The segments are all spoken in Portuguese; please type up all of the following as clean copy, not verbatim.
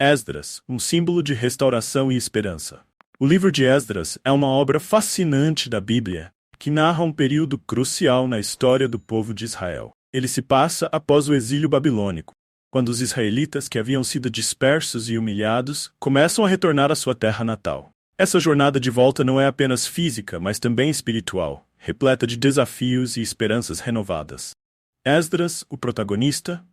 Esdras, um símbolo de restauração e esperança. O livro de Esdras é uma obra fascinante da Bíblia, que narra um período crucial na história do povo de Israel. Ele se passa após o exílio babilônico, quando os israelitas que haviam sido dispersos e humilhados começam a retornar à sua terra natal. Essa jornada de volta não é apenas física, mas também espiritual, repleta de desafios e esperanças renovadas. Esdras, o protagonista,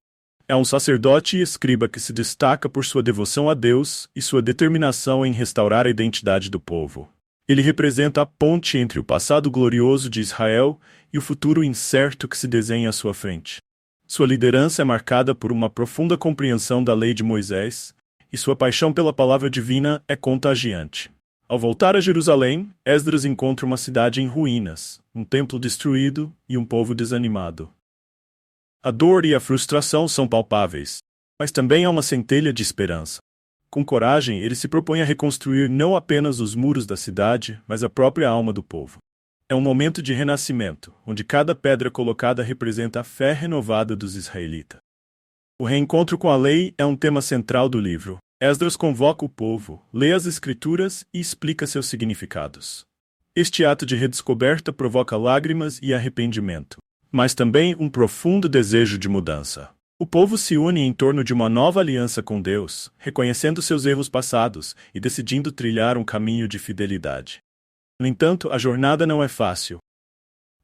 é um sacerdote e escriba que se destaca por sua devoção a Deus e sua determinação em restaurar a identidade do povo. Ele representa a ponte entre o passado glorioso de Israel e o futuro incerto que se desenha à sua frente. Sua liderança é marcada por uma profunda compreensão da lei de Moisés, e sua paixão pela palavra divina é contagiante. Ao voltar a Jerusalém, Esdras encontra uma cidade em ruínas, um templo destruído e um povo desanimado. A dor e a frustração são palpáveis, mas também há uma centelha de esperança. Com coragem, ele se propõe a reconstruir não apenas os muros da cidade, mas a própria alma do povo. É um momento de renascimento, onde cada pedra colocada representa a fé renovada dos israelitas. O reencontro com a lei é um tema central do livro. Esdras convoca o povo, lê as escrituras e explica seus significados. Este ato de redescoberta provoca lágrimas e arrependimento, mas também um profundo desejo de mudança. O povo se une em torno de uma nova aliança com Deus, reconhecendo seus erros passados e decidindo trilhar um caminho de fidelidade. No entanto, a jornada não é fácil.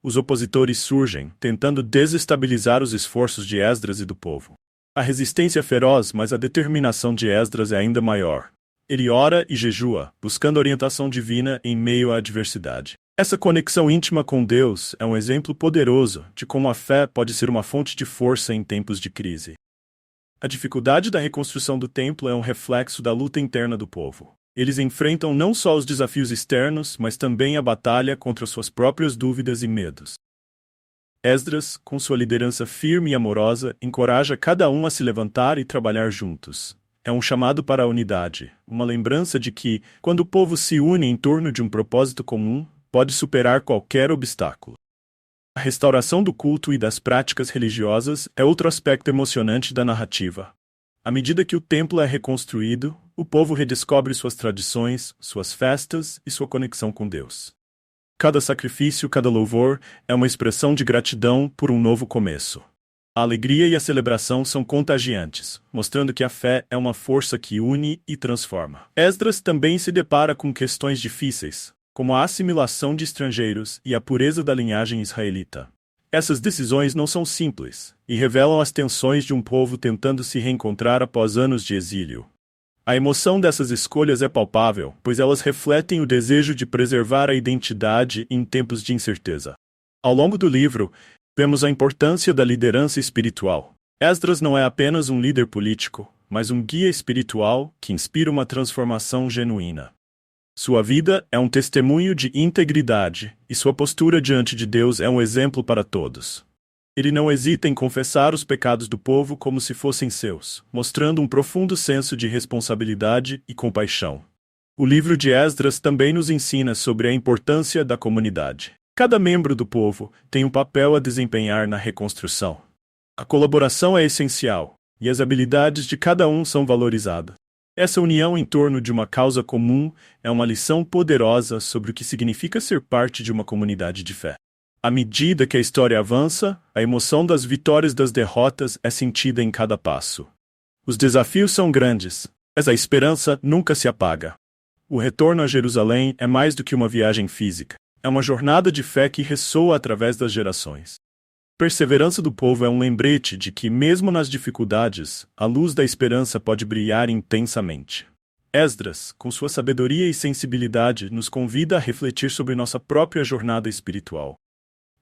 Os opositores surgem, tentando desestabilizar os esforços de Esdras e do povo. A resistência é feroz, mas a determinação de Esdras é ainda maior. Ele ora e jejua, buscando orientação divina em meio à adversidade. Essa conexão íntima com Deus é um exemplo poderoso de como a fé pode ser uma fonte de força em tempos de crise. A dificuldade da reconstrução do templo é um reflexo da luta interna do povo. Eles enfrentam não só os desafios externos, mas também a batalha contra suas próprias dúvidas e medos. Esdras, com sua liderança firme e amorosa, encoraja cada um a se levantar e trabalhar juntos. É um chamado para a unidade, uma lembrança de que, quando o povo se une em torno de um propósito comum, pode superar qualquer obstáculo. A restauração do culto e das práticas religiosas é outro aspecto emocionante da narrativa. À medida que o templo é reconstruído, o povo redescobre suas tradições, suas festas e sua conexão com Deus. Cada sacrifício, cada louvor é uma expressão de gratidão por um novo começo. A alegria e a celebração são contagiantes, mostrando que a fé é uma força que une e transforma. Esdras também se depara com questões difíceis, como a assimilação de estrangeiros e a pureza da linhagem israelita. Essas decisões não são simples, e revelam as tensões de um povo tentando se reencontrar após anos de exílio. A emoção dessas escolhas é palpável, pois elas refletem o desejo de preservar a identidade em tempos de incerteza. Ao longo do livro, vemos a importância da liderança espiritual. Esdras não é apenas um líder político, mas um guia espiritual que inspira uma transformação genuína. Sua vida é um testemunho de integridade, e sua postura diante de Deus é um exemplo para todos. Ele não hesita em confessar os pecados do povo como se fossem seus, mostrando um profundo senso de responsabilidade e compaixão. O livro de Esdras também nos ensina sobre a importância da comunidade. Cada membro do povo tem um papel a desempenhar na reconstrução. A colaboração é essencial, e as habilidades de cada um são valorizadas. Essa união em torno de uma causa comum é uma lição poderosa sobre o que significa ser parte de uma comunidade de fé. À medida que a história avança, a emoção das vitórias e das derrotas é sentida em cada passo. Os desafios são grandes, mas a esperança nunca se apaga. O retorno a Jerusalém é mais do que uma viagem física. É uma jornada de fé que ressoa através das gerações. A perseverança do povo é um lembrete de que, mesmo nas dificuldades, a luz da esperança pode brilhar intensamente. Esdras, com sua sabedoria e sensibilidade, nos convida a refletir sobre nossa própria jornada espiritual.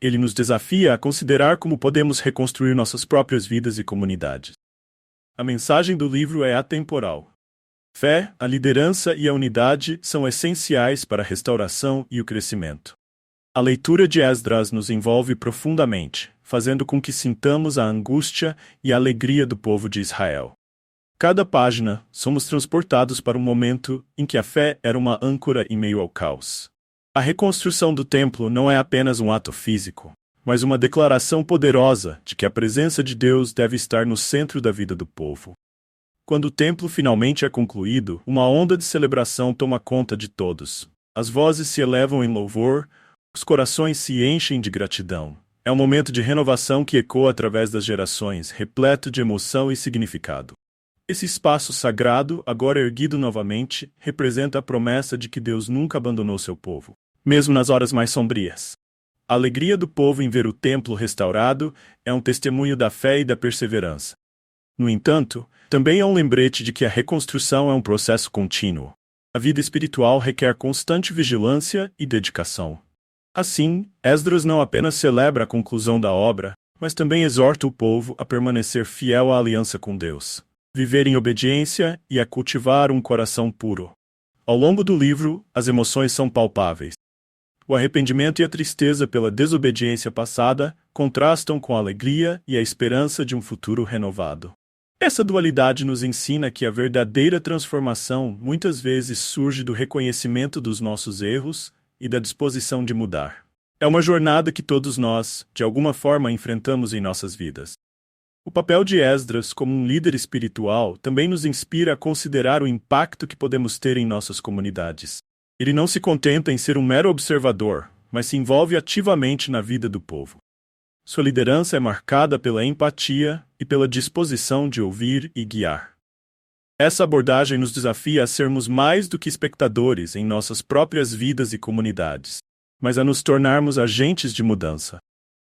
Ele nos desafia a considerar como podemos reconstruir nossas próprias vidas e comunidades. A mensagem do livro é atemporal. Fé, a liderança e a unidade são essenciais para a restauração e o crescimento. A leitura de Esdras nos envolve profundamente, fazendo com que sintamos a angústia e a alegria do povo de Israel. Cada página, somos transportados para um momento em que a fé era uma âncora em meio ao caos. A reconstrução do templo não é apenas um ato físico, mas uma declaração poderosa de que a presença de Deus deve estar no centro da vida do povo. Quando o templo finalmente é concluído, uma onda de celebração toma conta de todos. As vozes se elevam em louvor, os corações se enchem de gratidão. É um momento de renovação que ecoa através das gerações, repleto de emoção e significado. Esse espaço sagrado, agora erguido novamente, representa a promessa de que Deus nunca abandonou seu povo, mesmo nas horas mais sombrias. A alegria do povo em ver o templo restaurado é um testemunho da fé e da perseverança. No entanto, também é um lembrete de que a reconstrução é um processo contínuo. A vida espiritual requer constante vigilância e dedicação. Assim, Esdras não apenas celebra a conclusão da obra, mas também exorta o povo a permanecer fiel à aliança com Deus, viver em obediência e a cultivar um coração puro. Ao longo do livro, as emoções são palpáveis. O arrependimento e a tristeza pela desobediência passada contrastam com a alegria e a esperança de um futuro renovado. Essa dualidade nos ensina que a verdadeira transformação muitas vezes surge do reconhecimento dos nossos erros e da disposição de mudar. É uma jornada que todos nós, de alguma forma, enfrentamos em nossas vidas. O papel de Esdras como um líder espiritual também nos inspira a considerar o impacto que podemos ter em nossas comunidades. Ele não se contenta em ser um mero observador, mas se envolve ativamente na vida do povo. Sua liderança é marcada pela empatia e pela disposição de ouvir e guiar. Essa abordagem nos desafia a sermos mais do que espectadores em nossas próprias vidas e comunidades, mas a nos tornarmos agentes de mudança.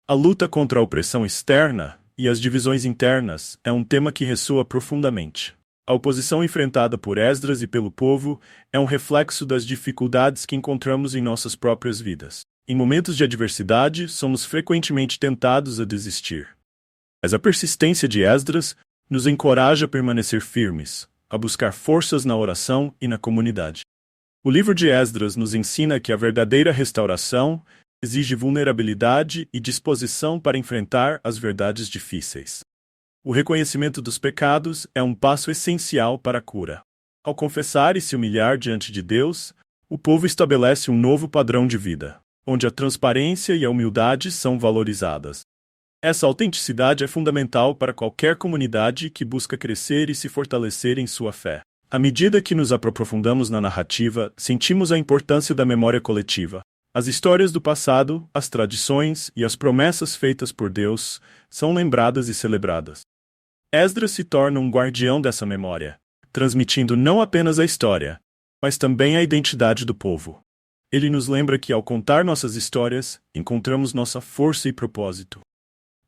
A luta contra a opressão externa e as divisões internas é um tema que ressoa profundamente. A oposição enfrentada por Esdras e pelo povo é um reflexo das dificuldades que encontramos em nossas próprias vidas. Em momentos de adversidade, somos frequentemente tentados a desistir. Mas a persistência de Esdras nos encoraja a permanecer firmes, a buscar forças na oração e na comunidade. O livro de Esdras nos ensina que a verdadeira restauração exige vulnerabilidade e disposição para enfrentar as verdades difíceis. O reconhecimento dos pecados é um passo essencial para a cura. Ao confessar e se humilhar diante de Deus, o povo estabelece um novo padrão de vida, onde a transparência e a humildade são valorizadas. Essa autenticidade é fundamental para qualquer comunidade que busca crescer e se fortalecer em sua fé. À medida que nos aprofundamos na narrativa, sentimos a importância da memória coletiva. As histórias do passado, as tradições e as promessas feitas por Deus são lembradas e celebradas. Esdras se torna um guardião dessa memória, transmitindo não apenas a história, mas também a identidade do povo. Ele nos lembra que, ao contar nossas histórias, encontramos nossa força e propósito.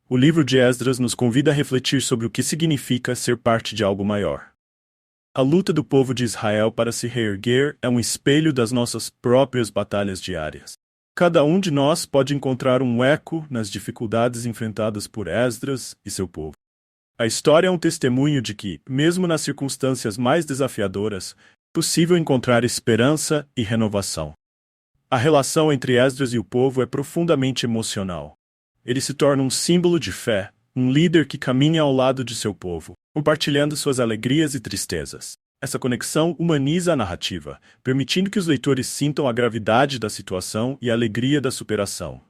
O livro de Esdras nos convida a refletir sobre o que significa ser parte de algo maior. A luta do povo de Israel para se reerguer é um espelho das nossas próprias batalhas diárias. Cada um de nós pode encontrar um eco nas dificuldades enfrentadas por Esdras e seu povo. A história é um testemunho de que, mesmo nas circunstâncias mais desafiadoras, é possível encontrar esperança e renovação. A relação entre Esdras e o povo é profundamente emocional. Ele se torna um símbolo de fé, um líder que caminha ao lado de seu povo, compartilhando suas alegrias e tristezas. Essa conexão humaniza a narrativa, permitindo que os leitores sintam a gravidade da situação e a alegria da superação.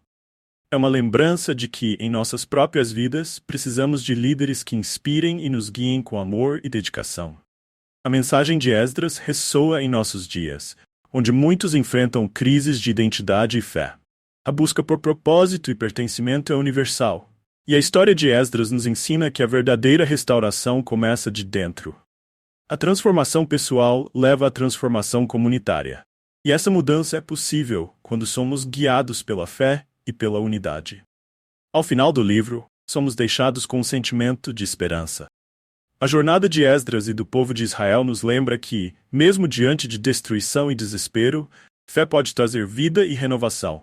É uma lembrança de que, em nossas próprias vidas, precisamos de líderes que inspirem e nos guiem com amor e dedicação. A mensagem de Esdras ressoa em nossos dias, onde muitos enfrentam crises de identidade e fé. A busca por propósito e pertencimento é universal, e a história de Esdras nos ensina que a verdadeira restauração começa de dentro. A transformação pessoal leva à transformação comunitária, e essa mudança é possível quando somos guiados pela fé e pela unidade. Ao final do livro, somos deixados com um sentimento de esperança. A jornada de Esdras e do povo de Israel nos lembra que, mesmo diante de destruição e desespero, fé pode trazer vida e renovação.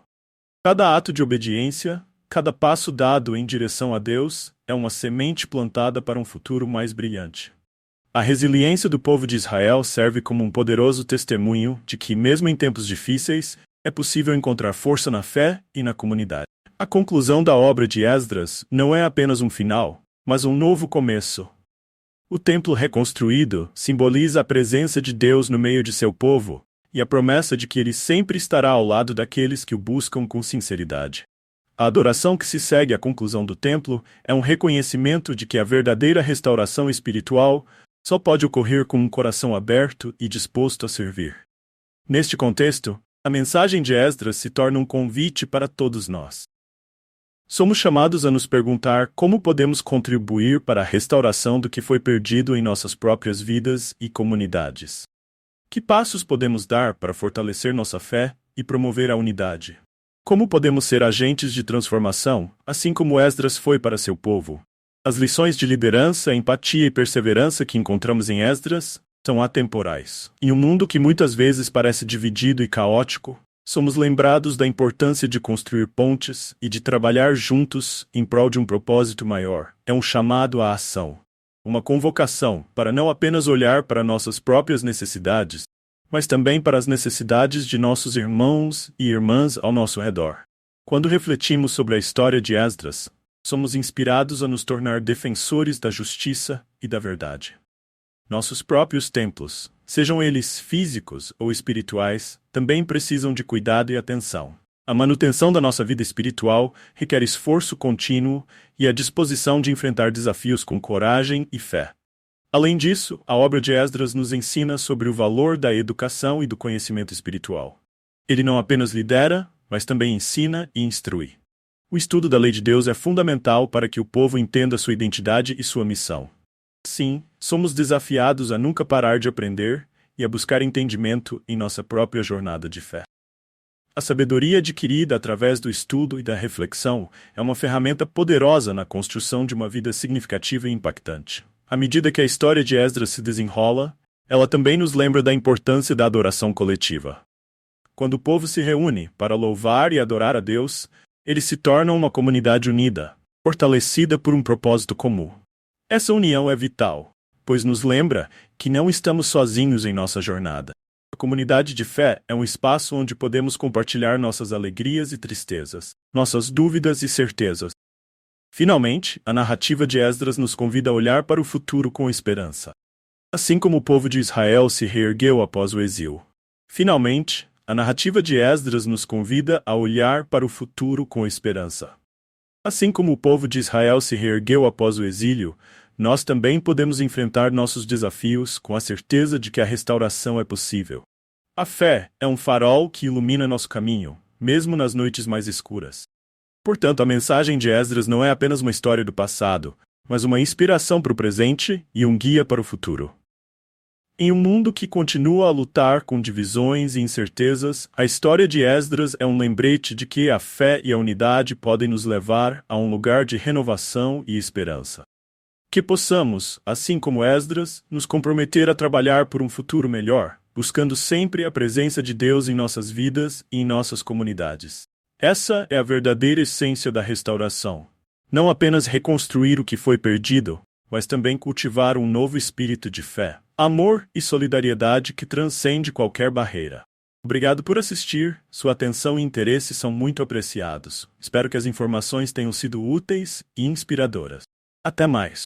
Cada ato de obediência, cada passo dado em direção a Deus, é uma semente plantada para um futuro mais brilhante. A resiliência do povo de Israel serve como um poderoso testemunho de que, mesmo em tempos difíceis, é possível encontrar força na fé e na comunidade. A conclusão da obra de Esdras não é apenas um final, mas um novo começo. O templo reconstruído simboliza a presença de Deus no meio de seu povo e a promessa de que ele sempre estará ao lado daqueles que o buscam com sinceridade. A adoração que se segue à conclusão do templo é um reconhecimento de que a verdadeira restauração espiritual só pode ocorrer com um coração aberto e disposto a servir. Neste contexto, a mensagem de Esdras se torna um convite para todos nós. Somos chamados a nos perguntar como podemos contribuir para a restauração do que foi perdido em nossas próprias vidas e comunidades. Que passos podemos dar para fortalecer nossa fé e promover a unidade? Como podemos ser agentes de transformação, assim como Esdras foi para seu povo? As lições de liderança, empatia e perseverança que encontramos em Esdras são atemporais. Em um mundo que muitas vezes parece dividido e caótico, somos lembrados da importância de construir pontes e de trabalhar juntos em prol de um propósito maior. É um chamado à ação. Uma convocação para não apenas olhar para nossas próprias necessidades, mas também para as necessidades de nossos irmãos e irmãs ao nosso redor. Quando refletimos sobre a história de Esdras, somos inspirados a nos tornar defensores da justiça e da verdade. Nossos próprios templos, sejam eles físicos ou espirituais, também precisam de cuidado e atenção. A manutenção da nossa vida espiritual requer esforço contínuo e a disposição de enfrentar desafios com coragem e fé. Além disso, a obra de Esdras nos ensina sobre o valor da educação e do conhecimento espiritual. Ele não apenas lidera, mas também ensina e instrui. O estudo da lei de Deus é fundamental para que o povo entenda sua identidade e sua missão. Sim, somos desafiados a nunca parar de aprender e a buscar entendimento em nossa própria jornada de fé. A sabedoria adquirida através do estudo e da reflexão é uma ferramenta poderosa na construção de uma vida significativa e impactante. À medida que a história de Esdras se desenrola, ela também nos lembra da importância da adoração coletiva. Quando o povo se reúne para louvar e adorar a Deus, eles se tornam uma comunidade unida, fortalecida por um propósito comum. Essa união é vital, pois nos lembra que não estamos sozinhos em nossa jornada. A comunidade de fé é um espaço onde podemos compartilhar nossas alegrias e tristezas, nossas dúvidas e certezas. Finalmente, a narrativa de Esdras nos convida a olhar para o futuro com esperança. Assim como o povo de Israel se reergueu após o exílio. Finalmente, a narrativa de Esdras nos convida a olhar para o futuro com esperança. Assim como o povo de Israel se reergueu após o exílio, nós também podemos enfrentar nossos desafios com a certeza de que a restauração é possível. A fé é um farol que ilumina nosso caminho, mesmo nas noites mais escuras. Portanto, a mensagem de Esdras não é apenas uma história do passado, mas uma inspiração para o presente e um guia para o futuro. Em um mundo que continua a lutar com divisões e incertezas, a história de Esdras é um lembrete de que a fé e a unidade podem nos levar a um lugar de renovação e esperança. Que possamos, assim como Esdras, nos comprometer a trabalhar por um futuro melhor, buscando sempre a presença de Deus em nossas vidas e em nossas comunidades. Essa é a verdadeira essência da restauração. Não apenas reconstruir o que foi perdido, mas também cultivar um novo espírito de fé, amor e solidariedade que transcende qualquer barreira. Obrigado por assistir, sua atenção e interesse são muito apreciados. Espero que as informações tenham sido úteis e inspiradoras. Até mais!